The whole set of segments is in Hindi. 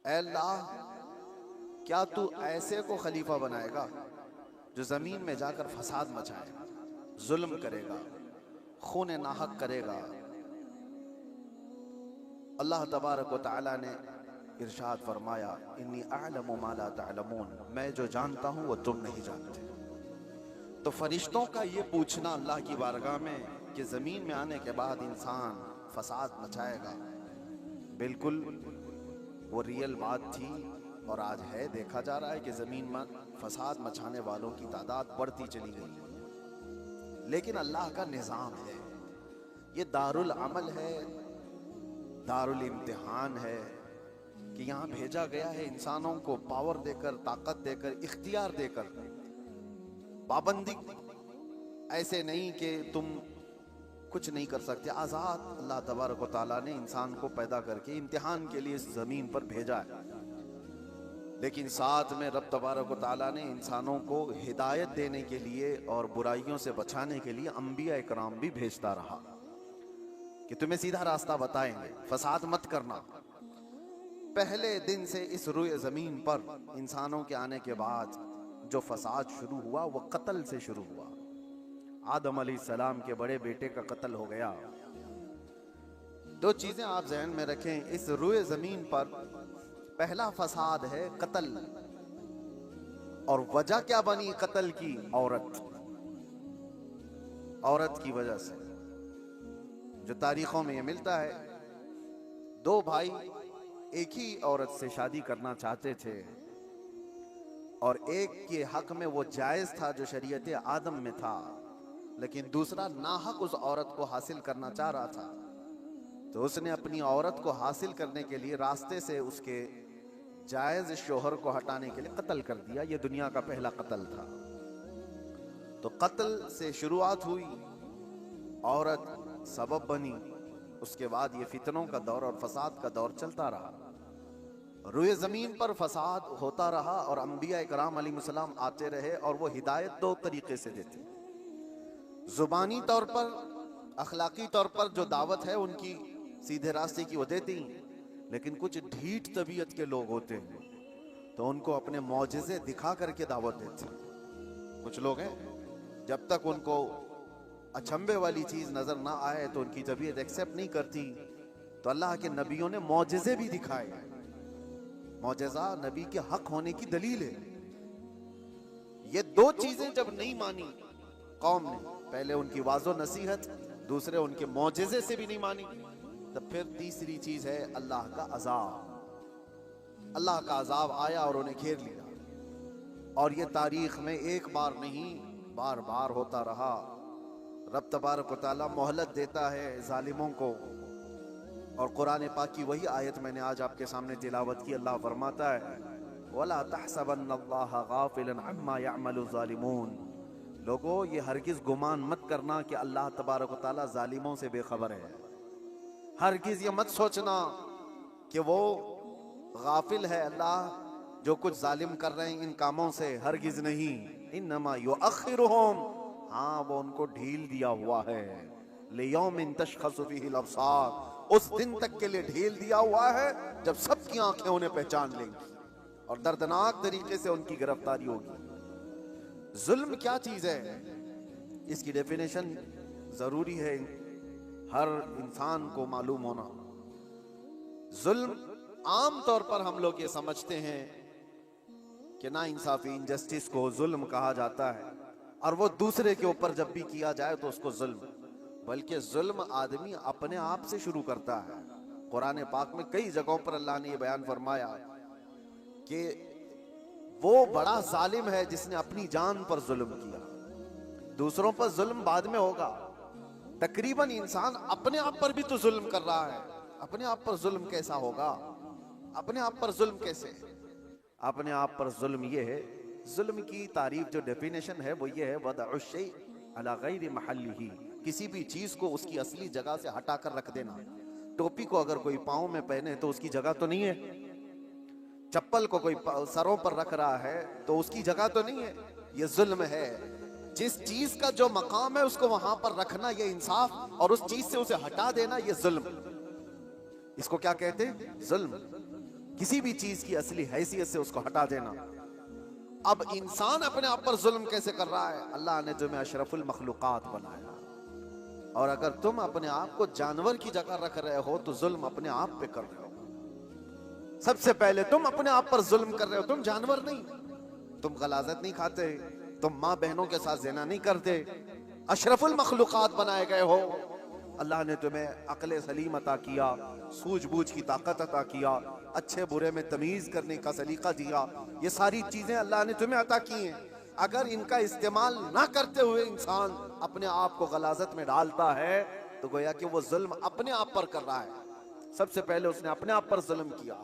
ऐ अल्लाह, क्या तू ऐसे को खलीफा बनाएगा जो जमीन में जाकर फसाद मचाएगा, जुल्म करेगा, खून नाहक करेगा। अल्लाह तबारक व तआला ने इरशाद फरमाया, इन्नी अअलमु मा ला तअलमून, मैं जो जानता हूं वो तुम नहीं जानते। तो फरिश्तों का ये पूछना अल्लाह की बारगाह में कि जमीन में आने के बाद इंसान फसाद मचाएगा, बिल्कुल वो रियल बात थी और आज है। देखा जा रहा है कि जमीन में फसाद मचाने वालों की तादाद बढ़ती चली गई। लेकिन अल्लाह का निज़ाम है, ये दारुल अमल है, दारुल इम्तिहान है कि यहाँ भेजा गया है इंसानों को पावर देकर, ताकत देकर, इख्तियार देकर। पाबंदी ऐसे नहीं कि तुम कुछ नहीं कर सकते। आज़ाद अल्लाह तबारक व तआला ने इंसान को पैदा करके इम्तिहान के लिए इस ज़मीन पर भेजा है। लेकिन साथ में रब तबारक व तआला ने इंसानों को हिदायत देने के लिए और बुराइयों से बचाने के लिए अंबिया इकराम भी भेजता रहा कि तुम्हें सीधा रास्ता बताएंगे, फसाद मत करना। पहले दिन से इस रुए ज़मीन पर इंसानों के आने के बाद जो फसाद शुरू हुआ वो कत्ल से शुरू हुआ। आदम अलैहिस्सलाम के बड़े बेटे का कत्ल हो गया। दो चीजें आप ज़हन में रखें, इस रुए ज़मीन पर पहला फसाद है कत्ल। और वजह क्या बनी कत्ल की? औरत। औरत की वजह से जो तारीखों में ये मिलता है, दो भाई एक ही औरत से शादी करना चाहते थे और एक के हक में वो जायज था जो शरीयत आदम में था, लेकिन दूसरा नाहक उस औरत को हासिल करना चाह रहा था। तो उसने अपनी औरत को हासिल करने के लिए रास्ते से उसके जायज शोहर को हटाने के लिए कत्ल कर दिया। ये दुनिया का पहला कत्ल था। तो कत्ल से शुरुआत हुई, औरत सबब बनी, उसके बाद ये फितनों का दौर और फसाद का दौर चलता रहा। रुए ज़मीन पर फसाद होता रहा और अंबिया इकराम अलैहिस्सलाम आते रहे और वो हिदायत दो तरीके से देते। जुबानी तौर पर, अखलाकी तौर पर जो दावत है उनकी सीधे रास्ते की वो देती, लेकिन कुछ ढीठ तबीयत के लोग होते हैं तो उनको अपने मौजिज़े दिखा करके दावत देते। कुछ लोग हैं जब तक उनको अचंभे वाली चीज़ नज़र ना आए तो उनकी तबीयत एक्सेप्ट नहीं करती। तो अल्लाह के नबियों ने मौजिज़े भी दिखाए। मौजज़ा नबी के हक होने की दलील है। ये दो चीजें जब नहीं मानी कौम ने, पहले उनकी वाज़ो नसीहत, दूसरे उनके मौजज़े से भी नहीं मानी, तब फिर तीसरी चीज है अल्लाह का अज़ाब। अल्लाह का अज़ाब आया और उन्हें घेर लिया। और ये तारीख में एक बार नहीं बार बार होता रहा। रब तबारक व तआला मोहलत देता है जालिमों को। और कुरान पाक की वही आयत मैंने आज आपके सामने तिलावत की। अल्लाह फरमाता है, वला तहसबन्नल्लाह गाफिलन अम्मा यअमलु ज़ालिमून। लोगो, ये हरगिज गुमान मत करना कि अल्लाह तबारक व तआला जालिमों से बेखबर है। हरगिज ये मत सोचना कि वो गाफिल है अल्लाह जो कुछ जालिम कर रहे हैं इन कामों से, हरगिज नहीं। इन्नमा युअख्खिरुहुम, हाँ वो उनको ढील दिया हुआ है। लियौमिन तशख़सु फ़ीहिल अब्सार, उस दिन तक के लिए ढील दिया हुआ है जब सबकी आंखें उन्हें पहचान लेंगी और दर्दनाक तरीके से उनकी गिरफ्तारी होगी। जुल्म क्या चीज है, इसकी डेफिनेशन जरूरी है हर इंसान को मालूम होना। जुल्म आम तौर पर हम लोग ये समझते हैं कि ना इंसाफी, इनजस्टिस को जुल्म कहा जाता है और वो दूसरे के ऊपर जब भी किया जाए तो उसको जुल्म। बल्कि जुल्म आदमी अपने आप से शुरू करता है। कुरान पाक में कई जगहों पर अल्लाह ने यह बयान फरमाया कि वो बड़ा जालिम है जिसने अपनी जान पर जुल्म किया। दूसरों पर जुल्म बाद में होगा। तकरीबन इंसान अपने आप पर भी तो जुल्म कर रहा है। अपने आप पर जुल्म कैसा होगा? अपने आप पर जुल्म कैसे? अपने आप पर जुल्म ये है, जुल्म की तारीफ जो डेफिनेशन है वो ये है, वदअ शै अला गैरि महल्लिही, किसी भी चीज को उसकी असली जगह से हटाकर रख देना। टोपी को अगर कोई पाँव में पहने तो उसकी जगह तो नहीं है। चप्पल को कोई सरों पर रख रहा है तो उसकी जगह तो नहीं है। ये जुल्म है। जिस चीज का जो मकाम है उसको वहां पर रखना ये इंसाफ, और उस चीज से उसे हटा देना ये जुल्म। इसको क्या कहते हैं? जुल्म। किसी भी चीज की असली हैसियत से उसको हटा देना। अब इंसान अपने आप पर जुल्म कैसे कर रहा है? अल्लाह ने तुम्हें अशरफुल मखलूकात बनाया, और अगर तुम अपने आप को जानवर की जगह रख रहे हो तो जुल्म अपने आप पे कर रहे हो। सबसे पहले तुम अपने आप पर जुल्म कर रहे हो। तुम जानवर नहीं, तुम गलाजत नहीं खाते, तुम माँ बहनों के साथ ज़िना नहीं करते, अशरफुल मखलूकात बनाए गए हो। अल्लाह ने तुम्हें अक्ल सलीम अता किया, सूझबूझ की ताकत अता किया, अच्छे बुरे में तमीज करने का सलीका दिया। ये सारी चीजें अल्लाह ने तुम्हें अता की हैं। अगर इनका इस्तेमाल ना करते हुए इंसान अपने आप को गलाजत में डालता है तो गोया कि वो जुल्म अपने आप पर कर रहा है। सबसे पहले उसने अपने आप पर जुल्म किया।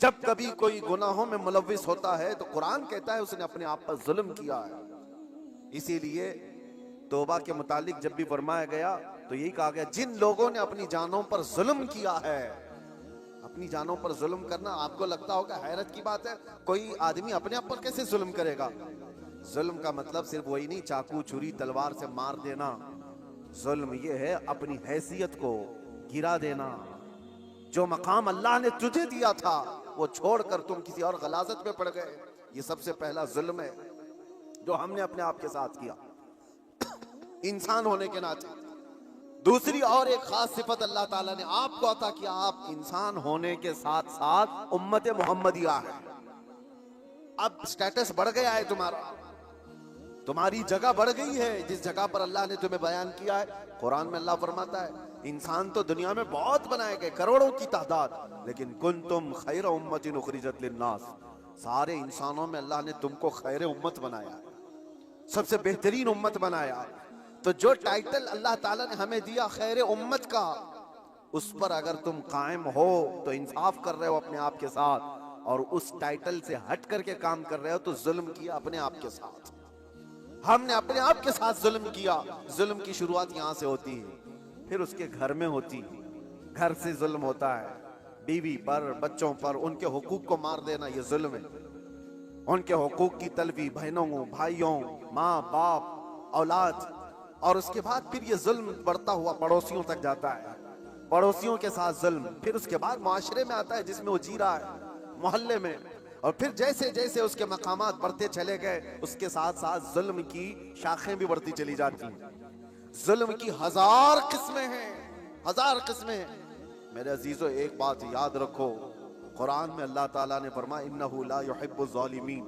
जब कभी कोई गुनाहों में मुलव्विस होता है तो कुरान कहता है उसने अपने आप पर जुल्म किया है। इसीलिए तौबा के मुतालिक जब भी फरमाया गया तो यही कहा गया, जिन लोगों ने अपनी जानों पर जुल्म किया है। अपनी जानों पर जुल्म करना आपको लगता होगा हैरत की बात है, कोई आदमी अपने आप पर कैसे जुल्म करेगा? जुल्म का मतलब सिर्फ वही नहीं चाकू छुरी तलवार से मार देना। जुल्म ये है अपनी हैसियत को गिरा देना। जो मकाम अल्लाह ने तुझे दिया था वो छोड़कर तुम किसी और गलाजत में पड़ गए। ये सबसे पहला जुल्म है जो हमने अपने आप के साथ किया इंसान होने के नाते। दूसरी और एक खास सिफत अल्लाह ताला ने आपको अता किया, आप इंसान होने के साथ साथ उम्मत मोहम्मदिया है। अब स्टेटस बढ़ गया है तुम्हारा, तुम्हारी जगह बढ़ गई है जिस जगह पर अल्लाह ने तुम्हें बयान किया है। कुरान में अल्लाह फरमाता है इंसान तो दुनिया में बहुत बनाए गए, करोड़ों की तादाद, लेकिन कुंतुम खैर उम्मतिन उखरिजत लिन्नास, सारे इंसानों में अल्लाह ने तुमको खैर उम्मत बनाया, सबसे बेहतरीन उम्मत बनाया। तो जो टाइटल अल्लाह ताला ने हमें दिया खैर उम्मत का, उस पर अगर तुम कायम हो तो इंसाफ कर रहे हो अपने आप के साथ, और उस टाइटल से हट करके काम कर रहे हो तो जुल्म किया अपने आप के साथ। हमने अपने आप के साथ जुल्म किया। जुल्म की शुरुआत यहां से होती है, फिर उसके घर में होती है, घर से जुल्म होता है, बीवी पर, बच्चों पर, उनके हुकूक को मार देना ये जुल्म है। उनके हुकूक की तलबी बहनों, भाइयों, माँ बाप, औलाद, और उसके बाद फिर ये जुल्म बढ़ता हुआ पड़ोसियों तक जाता है, पड़ोसियों के साथ जुल्म, फिर उसके बाद मुआशरे में आता है जिसमें वो जी रहा है, मोहल्ले में, और फिर जैसे जैसे उसके मकामात बढ़ते चले गए उसके साथ साथ जुल्म की शाखें भी बढ़ती चली जाती हैं। जुल्म की हजार किस्में हैं, हजार किस्में हैं। मेरे अजीजों एक बात याद रखो, कुरान में अल्लाह ताला ने फरमाया इन्नहु ला युहिब्बुज़ ज़ालिमीन,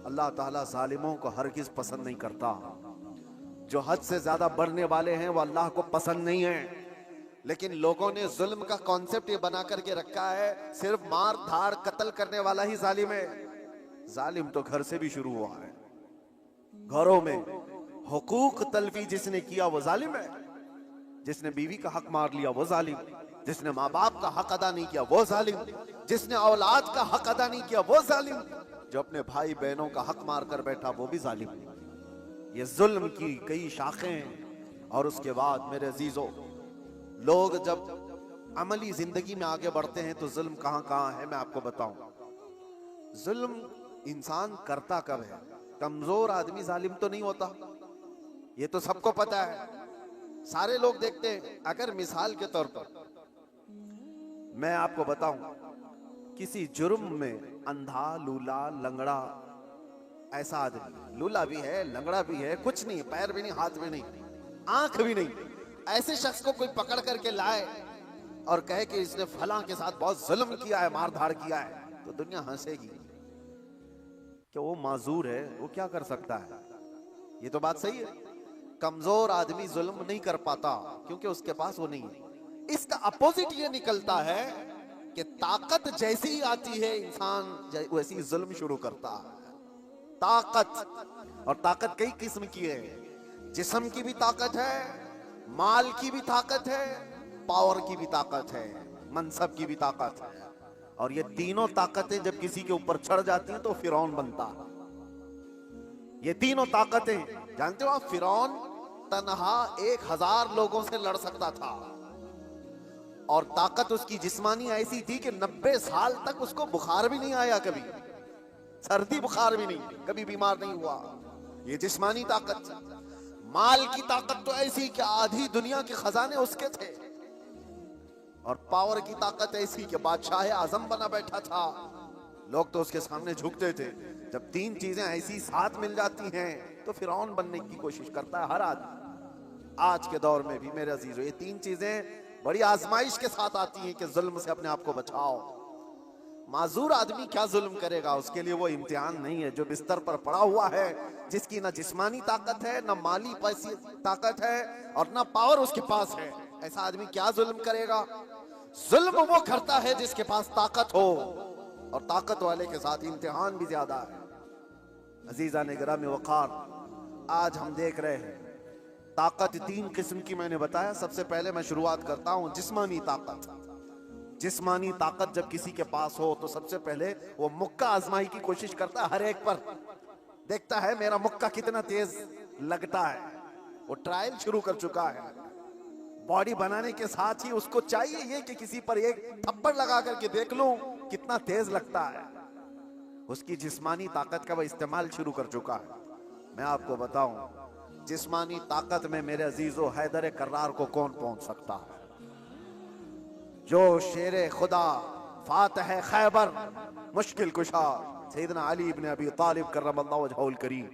अल्लाह ताला जालिमों को हरगिज पसंद नहीं करता। जो हद से ज्यादा बढ़ने वाले हैं वो अल्लाह को पसंद नहीं है। लेकिन लोगों ने जुल्म का कॉन्सेप्ट ये बना करके रखा है सिर्फ मार धार कत्ल करने वाला ही जालिम है। जालिम तो घर से भी शुरू हुआ है। घरों में हुकूक तलफी जिसने किया वो जालिम है। जिसने बीवी का हक मार लिया वो जालिम, जिसने माँ बाप का हक अदा नहीं किया वो जालिम, जिसने औलाद का हक अदा नहीं किया वो जालिम, जो अपने भाई बहनों का हक मार कर बैठा वो भी जालिम। ये जुल्म की कई शाखें। और उसके बाद मेरे अजीजों, लोग जब अमली जिंदगी में आगे बढ़ते हैं तो जुल्म कहां कहां है मैं आपको बताऊं। जुल्म इंसान करता कब है? कमजोर आदमी जालिम तो नहीं होता, ये तो सबको पता है, सारे लोग देखते हैं। अगर मिसाल के तौर पर मैं आपको बताऊं, किसी जुर्म में अंधा, लूला, लंगड़ा, ऐसा आदमी, लूला भी है, लंगड़ा भी है, कुछ नहीं, पैर भी नहीं, हाथ भी नहीं, आंख भी नहीं, ऐसे शख्स को कोई पकड़ करके लाए और कहे कि इसने फलां के साथ बहुत जुल्म किया है, मार धाड़ किया है, तो दुनिया हंसेगी कि वो माजूर है, वो क्या कर सकता है। ये तो बात सही है, कमजोर आदमी जुल्म नहीं कर पाता क्योंकि उसके पास वो नहीं है। इसका अपोजिट ये निकलता है कि ताकत जैसी ही आती है इंसान वैसी जुल्म शुरू करता है। ताकत, और ताकत कई किस्म की है, जिस्म की भी ताकत है, माल की भी ताकत है, पावर की भी ताकत है, मनसब की भी ताकत है। और ये तीनों ताकतें जब किसी के ऊपर चढ़ जाती हैं तो फिरौन बनता है। ये तीनों ताकतें जानते हो आप, फिरौन तन्हा 1000 लोगों से लड़ सकता था, और ताकत उसकी जिस्मानी ऐसी थी कि 90 साल तक उसको बुखार भी नहीं आया, कभी सर्दी बुखार भी नहीं, कभी बीमार नहीं हुआ। ये जिस्मानी ताकत। माल की ताकत तो ऐसी कि आधी दुनिया के खजाने उसके थे। और पावर की ताकत ऐसी कि बादशाह आजम बना बैठा था, लोग तो उसके सामने झुकते थे। जब तीन चीजें ऐसी साथ मिल जाती हैं तो फिरौन बनने की कोशिश करता है हर आदमी। आज के दौर में भी मेरे अजीजों, ये तीन चीजें बड़ी आजमाइश के साथ आती हैं कि जुल्म से अपने आप को बचाओ। माजूर आदमी क्या जुल्म करेगा, उसके लिए वो इम्तिहान नहीं है। जो बिस्तर पर पड़ा हुआ है, जिसकी ना जिस्मानी ताकत है, ना माली पैसी ताकत है और ना पावर उसके पास है, ऐसा आदमी क्या जुल्म करेगा? जुल्म वो करता है जिसके पास ताकत हो, और ताकत वाले के साथ इम्तिहान भी ज्यादा है। अजीजा ने गिरामी वकार, आज हम देख रहे हैं ताकत तीन किस्म की मैंने बताया। सबसे पहले मैं शुरुआत करता हूं जिस्मानी ताकत। जिस्मानी ताकत जब किसी के पास हो तो सबसे पहले वो मुक्का आजमाई की कोशिश करता है, हर एक पर देखता है मेरा मुक्का कितना तेज लगता है। वो ट्रायल शुरू कर चुका है। बॉडी बनाने के साथ ही उसको चाहिए ये कि किसी पर एक थप्पड़ लगा करके देख लूं कितना तेज लगता है। उसकी जिस्मानी ताकत का वह इस्तेमाल शुरू कर चुका है। मैं आपको बताऊं, जिस्मानी ताकत में मेरे अजीजों हैदर कर्रार को कौन पहुंच सकता है? जो शेरे खुदा, फातह खैबर, मुश्किल कुशा सैयदना अली इब्न अबी तालिब कररमल्लाहु वजहुल करीम,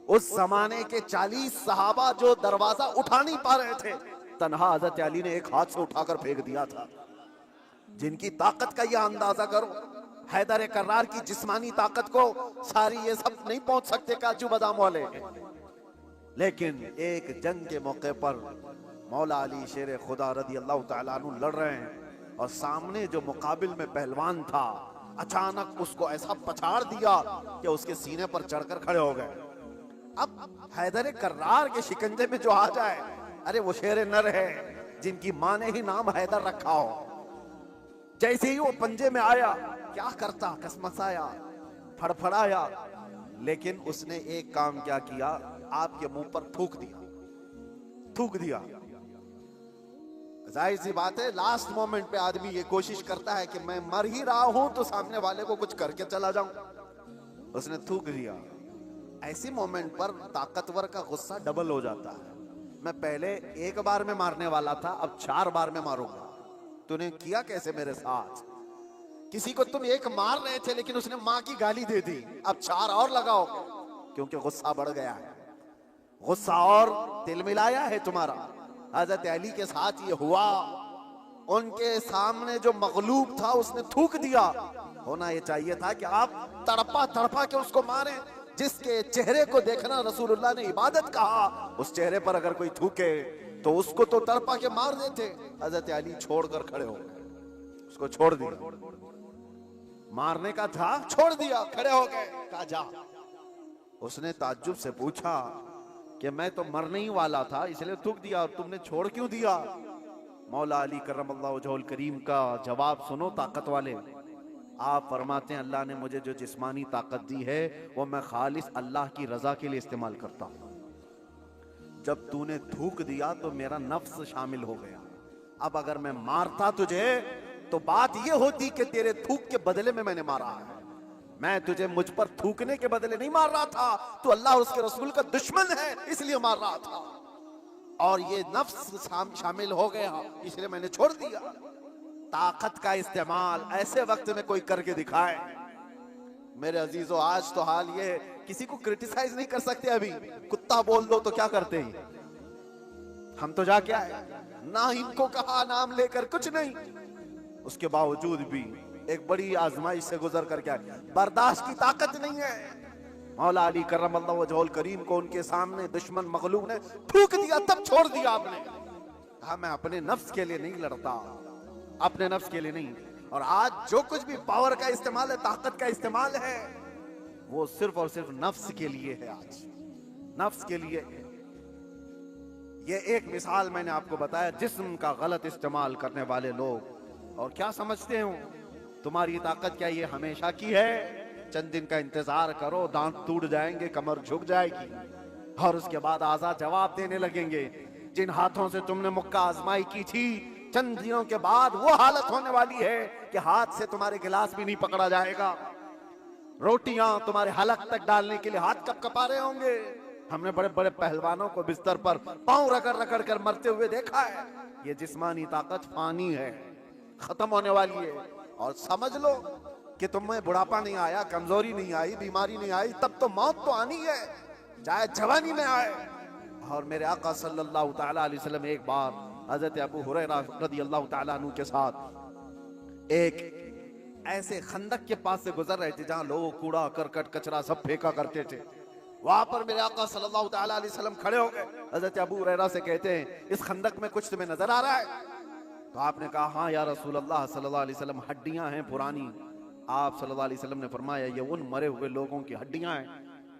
उस जमाने के 40 सहाबा जो दरवाजा उठा नहीं पा रहे थे, तन्हा हजरत अली ने एक हाथ से उठाकर फेंक दिया था। जिनकी ताकत का यह अंदाजा करो, हैदर कर्रार की जिस्मानी ताकत को सारी ये सब नहीं पहुंच सकते काजू बादाम वाले। लेकिन एक जंग के मौके पर मौला अली शेर खुदा रदी अल्लाह तआला अन्हु लड़ रहे हैं और सामने जो मुकाबिल में पहलवान था, अचानक उसको ऐसा पछाड़ दिया कि उसके सीने पर चढ़कर खड़े हो गए। अब हैदर कर्रार के शिकंजे में जो आ जाए, अरे वो शेर नर है जिनकी मां ने ही नाम हैदर रखा हो। जैसे ही वो पंजे में आया, क्या करता, कसमसाया, फड़फड़ाया, लेकिन उसने एक काम क्या किया, आपके मुंह पर थूक दिया। थूक दिया। जाहिर सी बात है, लास्ट मोमेंट पे आदमी ये कोशिश करता है कि मैं मर ही रहा हूं तो सामने वाले को कुछ करके चला जाऊं। उसने थूक दिया। ऐसी मोमेंट पर ताकतवर का गुस्सा डबल हो जाता है। मैं पहले एक बार में मारने वाला था, अब 4 बार में मारूंगा। तूने किया कैसे मेरे साथ? किसी को तुम एक मार रहे थे लेकिन उसने मां की गाली दे दी, अब 4 और लगाओगे, क्योंकि गुस्सा बढ़ गया है। गुस्सा और तिल मिलाया है तुम्हारा। हजरत अली के साथ ये हुआ। उनके सामने जो मगलूब था उसने थूक दिया। होना ये चाहिए था कि आप तड़पा तड़पा के उसको मारे। जिसके चेहरे को देखना रसूलुल्लाह ने इबादत कहा, उस चेहरे पर अगर कोई थूके तो उसको तो तड़पा के मार देते। हजरत अली छोड़कर खड़े हो गए, उसको छोड़ दिया। मारने का था, छोड़ दिया, खड़े हो गए, कहा जा। उसने ताज्जुब से पूछा कि मैं तो मरने ही वाला था इसलिए थूक दिया, और तुमने छोड़ क्यों दिया? मौला अली करमल्लाहु वजहुल करीम का जवाब सुनो ताकत वाले। आप फरमाते हैं, अल्लाह ने मुझे जो जिस्मानी ताकत दी है वो मैं खालिस अल्लाह की रजा के लिए इस्तेमाल करता हूं। जब तूने थूक दिया तो मेरा नफ्स शामिल हो गया। अब अगर मैं मारता तुझे तो बात ये होती कि तेरे थूक के बदले में मैंने मारा है। मैं तुझे मुझ पर थूकने के बदले नहीं मार रहा था, तो अल्लाह और उसके रसूल का दुश्मन है इसलिए मार रहा था, और ये नफ्स शामिल हो गया इसलिए मैंने छोड़ दिया। ताकत का इस्तेमाल ऐसे वक्त में कोई करके दिखाए। मेरे अजीजों, आज तो हाल ये, किसी को क्रिटिसाइज नहीं कर सकते। अभी कुत्ता बोल दो तो क्या करते हैं हम, तो जाके आए ना, इनको कहा नाम लेकर कुछ नहीं, उसके बावजूद भी एक बड़ी आजमाइश से गुजर करके आए। बर्दाश्त की ताकत नहीं है। मौला अली कररमल्लाहु वजहुल करीम को उनके सामने दुश्मन मगलूब ने थूक दिया, तब छोड़ दिया आपने। कहा मैं अपने नफ्स के लिए नहीं लड़ता, अपने नफ्स के लिए नहीं। और आज जो कुछ भी पावर का इस्तेमाल है, ताकत का इस्तेमाल है, वो सिर्फ और सिर्फ नफ्स के लिए है। आज नफ्स के लिए। ये एक मिसाल मैंने आपको बताया, जिस्म का गलत इस्तेमाल करने वाले लोग। और क्या समझते हो तुम्हारी ताकत क्या ये हमेशा की है? चंद दिन का इंतजार करो, दांत टूट जाएंगे, कमर झुक जाएगी, और उसके बाद आजाद जवाब देने लगेंगे। जिन हाथों से तुमने मुक्का आजमाई की थी, चंद दिनों के बाद वो हालत होने वाली है कि हाथ से तुम्हारे गिलास भी नहीं पकड़ा जाएगा। रोटियां तुम्हारे हलक तक डालने के लिए हाथ कप कपा रहे होंगे। हमने बड़े बड़े पहलवानों को बिस्तर पर पांव रगड़ रगड़ कर मरते हुए देखा है। ये जिस्मानी ताकत फानी है, खत्म होने वाली है। और समझ लो कि तुम्हें बुढ़ापा नहीं आया, कमजोरी नहीं आई, बीमारी नहीं आई, तब तो मौत तो आनी है, चाहे जवानी में आए। और मेरे आका सल्लल्लाहु ताला अलैहि वसल्लम एक बार हजरत अबू हुरैरा रदियल्लाहु ताला अन्हु के साथ एक ऐसे खंदक के पास से गुजर रहे थे जहां लोग कूड़ा करकट कचरा सब फेंका करते थे। वहां पर मेरे आका सल्लल्लाहु ताला अलैहि वसल्लम खड़े हो गए। हजरत अबू हुरैरा से कहते हैं, इस खंदक में कुछ तुम्हें नजर आ रहा है? तो आपने कहा, हाँ या रसूल अल्लाह सल्लल्लाहु अलैहि वसल्लम, हड्डियां हैं पुरानी। आप सल्लल्लाहु अलैहि वसल्लम ने फरमाया, ये उन मरे हुए लोगों की हड्डियां हैं,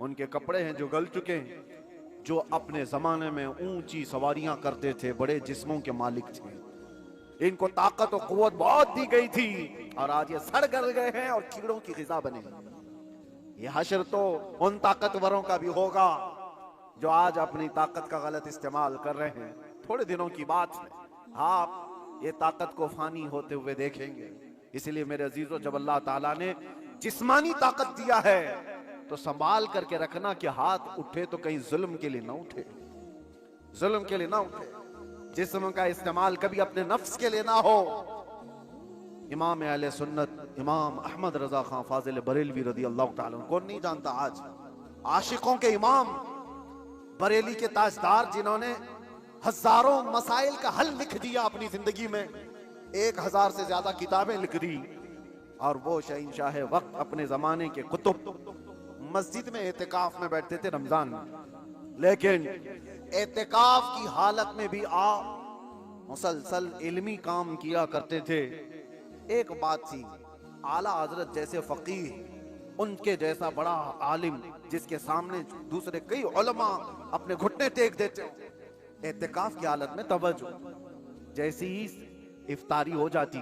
उनके कपड़े हैं जो गल चुके हैं, जो अपने जमाने में ऊंची सवारियां करते थे, बड़े जिस्मों के मालिक थे। इनको ताकत और कुव्वत बहुत दी गई थी और आज ये सड़ गल गए हैं और कीड़ों की ग़िज़ा बने। ये हश्र तो उन ताकतवरों का भी होगा जो आज अपनी ताकत का गलत इस्तेमाल कर रहे हैं। थोड़े दिनों की बात है, आप ये ताकत को फानी होते हुए देखेंगे। इसलिए मेरे अजीजों, जब अल्लाह ताला ने जिस्मानी ताकत दिया है तो संभाल करके रखना कि हाथ उठे तो कहीं जुल्म के लिए ना उठे, जुल्म के लिए ना उठे। जिस्म का इस्तेमाल कभी अपने नफ्स के लिए ना हो। इमाम अहले सुन्नत इमाम अहमद रजा खान फाजिल बरेलवी रदी अल्लाह ताला, कौन नहीं जानता आज आशिकों के इमाम, बरेली के ताजदार, जिन्होंने हजारों मसाइल का हल लिख दिया अपनी जिंदगी में, 1000 से ज्यादा किताबें लिख दी। और वो शहंशाह वक्त अपने जमाने के कुतुब मस्जिद में एतिकाफ में बैठते थे रमजान में, लेकिन एतिकाफ की हालत में भी मुसलसल इल्मी काम किया करते थे। एक बात थी, आला हजरत जैसे फकीह, उनके जैसा बड़ा आलिम जिसके सामने दूसरे कई उलमा अपने घुटने टेक देते हो, एतिकाफ की हालत में तवज्जो, जैसी ही इफ्तारी हो जाती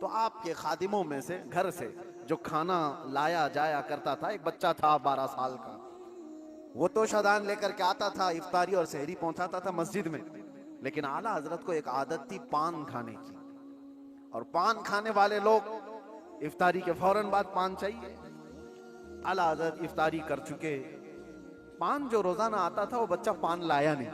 तो आपके खादिमों में से घर से जो खाना लाया जाया करता था, एक बच्चा था 12 साल का, वो तो शदान लेकर के आता था, इफ्तारी और सहरी पहुंचाता था मस्जिद में। लेकिन आला हजरत को एक आदत थी पान खाने की, और पान खाने वाले लोग इफ्तारी के फौरन बाद पान चाहिए। आला हजरत इफ्तारी कर चुके, पान जो रोजाना आता था वो बच्चा पान लाया नहीं।